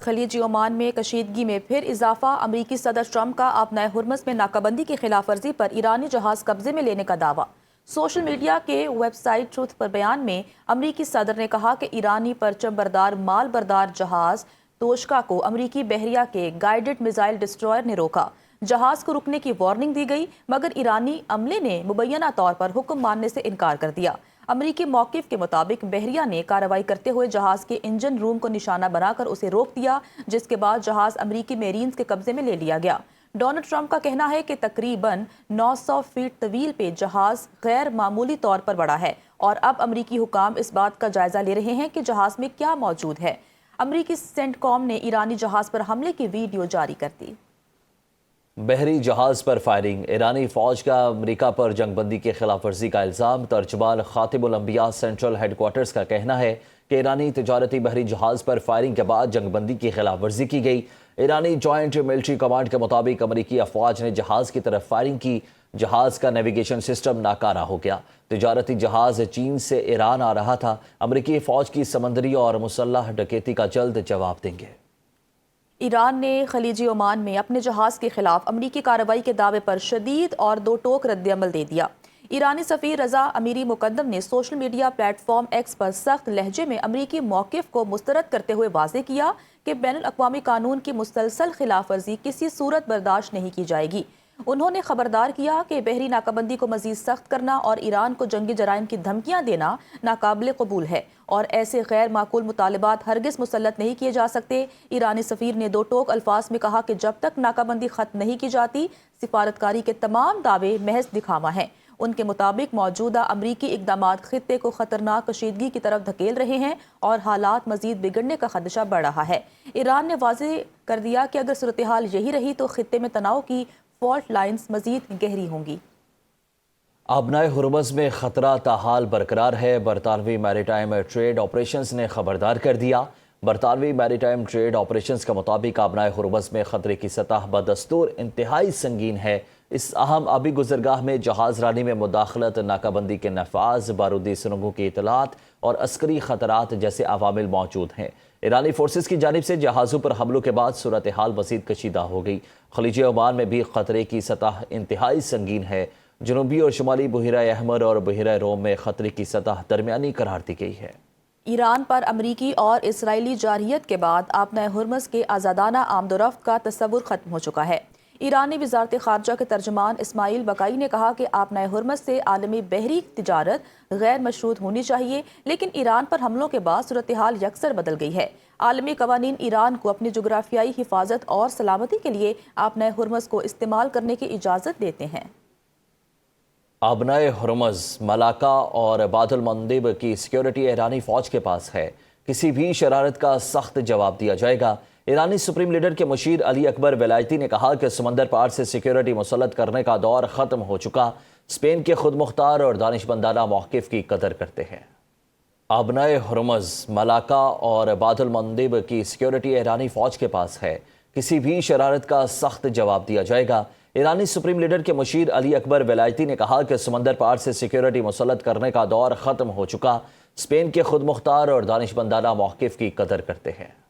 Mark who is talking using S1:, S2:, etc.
S1: خلیجی عمان میں کشیدگی میں پھر اضافہ، امریکی صدر ٹرمپ کا آبنائے ہرمز میں ناکابندی کی خلاف ورزی پر ایرانی جہاز قبضے میں لینے کا دعویٰ۔ سوشل میڈیا کے ویب سائٹ ٹروتھ پر بیان میں امریکی صدر نے کہا کہ ایرانی پرچم بردار مال بردار جہاز توشکا کو امریکی بحریہ کے گائیڈڈ میزائل ڈسٹرائر نے روکا۔ جہاز کو رکنے کی وارننگ دی گئی، مگر ایرانی عملے نے مبینہ طور پر حکم ماننے سے انکار کر دیا۔ امریکی موقف کے مطابق بحریہ نے کارروائی کرتے ہوئے جہاز کے انجن روم کو نشانہ بنا کر اسے روک دیا، جس کے بعد جہاز امریکی میرینز کے قبضے میں لے لیا گیا۔ ڈونلڈ ٹرمپ کا کہنا ہے کہ تقریباً 900 فیٹ طویل پہ جہاز غیر معمولی طور پر بڑا ہے اور اب امریکی حکام اس بات کا جائزہ لے رہے ہیں کہ جہاز میں کیا موجود ہے۔ امریکی سینٹ کام نے ایرانی جہاز پر حملے کی ویڈیو جاری کر دی۔
S2: بحری جہاز پر فائرنگ، ایرانی فوج کا امریکہ پر جنگ بندی کی خلاف ورزی کا الزام۔ ترجمان خاتم الانبیاء سینٹرل ہیڈ کوارٹرز کا کہنا ہے کہ ایرانی تجارتی بحری جہاز پر فائرنگ کے بعد جنگ بندی کی خلاف ورزی کی گئی۔ ایرانی جوائنٹ ملٹری کمانڈ کے مطابق امریکی افواج نے جہاز کی طرف فائرنگ کی، جہاز کا نیویگیشن سسٹم ناکارہ ہو گیا۔ تجارتی جہاز چین سے ایران آ رہا تھا۔ امریکی فوج کی سمندری اور مسلح ڈکیتی کا جلد جواب دیں گے۔
S1: ایران نے خلیجی عمان میں اپنے جہاز کے خلاف امریکی کارروائی کے دعوے پر شدید اور دو ٹوک رد عمل دے دیا۔ ایرانی سفیر رضا امیری مقدم نے social media platform X پر سخت لہجے میں امریکی موقف کو مسترد کرتے ہوئے واضح کیا کہ بین الاقوامی قانون کی مسلسل خلاف ورزی کسی صورت برداشت نہیں کی جائے گی۔ انہوں نے خبردار کیا کہ بحری ناکابندی کو مزید سخت کرنا اور ایران کو جنگی جرائم کی دھمکیاں دینا ناقابل قبول ہے اور ایسے غیر معقول مطالبات ہرگز مسلط نہیں کیے جا سکتے۔ ایرانی سفیر نے دو ٹوک الفاظ میں کہا کہ جب تک ناکابندی ختم نہیں کی جاتی، سفارتکاری کے تمام دعوے محض دکھاوا ہیں۔ ان کے مطابق موجودہ امریکی اقدامات خطے کو خطرناک کشیدگی کی طرف دھکیل رہے ہیں اور حالات مزید بگڑنے کا خدشہ بڑھ رہا ہے۔ ایران نے واضح کر دیا کہ اگر صورتحال یہی رہی تو خطے میں تناؤ کی فالٹ لائنز مزید گہری ہوں گی۔
S2: آبنائے ہرمز میں خطرہ تاحال برقرار ہے، برطانوی میری ٹائم ٹریڈ آپریشنز نے خبردار کر دیا۔ برطانوی میری ٹائم ٹریڈ آپریشنز کے مطابق آبنائے ہرمز میں خطرے کی سطح بدستور انتہائی سنگین ہے۔ اس اہم آبی گزرگاہ میں جہاز رانی میں مداخلت، ناکابندی کے نفاذ، بارودی سرنگوں کی اطلاعات اور عسکری خطرات جیسے عوامل موجود ہیں۔ ایرانی فورسز کی جانب سے جہازوں پر حملوں کے بعد صورتحال مزید کشیدہ ہو گئی۔ خلیج عمان میں بھی خطرے کی سطح انتہائی سنگین ہے۔ جنوبی اور شمالی بحیرہ احمر اور بحیرہ روم میں خطرے کی سطح درمیانی قرار دی گئی ہے۔
S1: ایران پر امریکی اور اسرائیلی جارحیت کے بعد آبنائے ہرمز کے آزادانہ آمد و رفت کا تصور ختم ہو چکا ہے۔ ایرانی وزارت خارجہ کے ترجمان اسماعیل بقائی نے کہا کہ آبنائے ہرمز سے عالمی بحری تجارت غیر مشروط ہونی چاہیے، لیکن ایران پر حملوں کے بعد صورتحال یکسر بدل گئی ہے۔ عالمی قوانین ایران کو اپنی جغرافیائی حفاظت اور سلامتی کے لیے آبنائے ہرمز کو استعمال کرنے کی اجازت دیتے ہیں۔
S2: آبنائے ہرمز، ملاکا اور باب المندب کی سیکیورٹی ایرانی فوج کے پاس ہے۔ کسی بھی شرارت کا سخت جواب دیا جائے گا۔ ایرانی سپریم لیڈر کے مشیر علی اکبر ولایتی نے کہا کہ سمندر پار سے سیکیورٹی مسلط کرنے کا دور ختم ہو چکا۔ اسپین کے خود مختار اور دانشمندانہ موقف کی قدر کرتے ہیں۔ آبنائے ہرمز، ملاکا اور باب المندب کی سیکیورٹی ایرانی فوج کے پاس ہے۔ کسی بھی شرارت کا سخت جواب دیا جائے گا۔ ایرانی سپریم لیڈر کے مشیر علی اکبر ولایتی نے کہا کہ سمندر پار سے سیکیورٹی مسلط کرنے کا دور ختم ہو چکا۔ اسپین کے خود مختار اور دانشمندانہ موقف کی قدر کرتے ہیں۔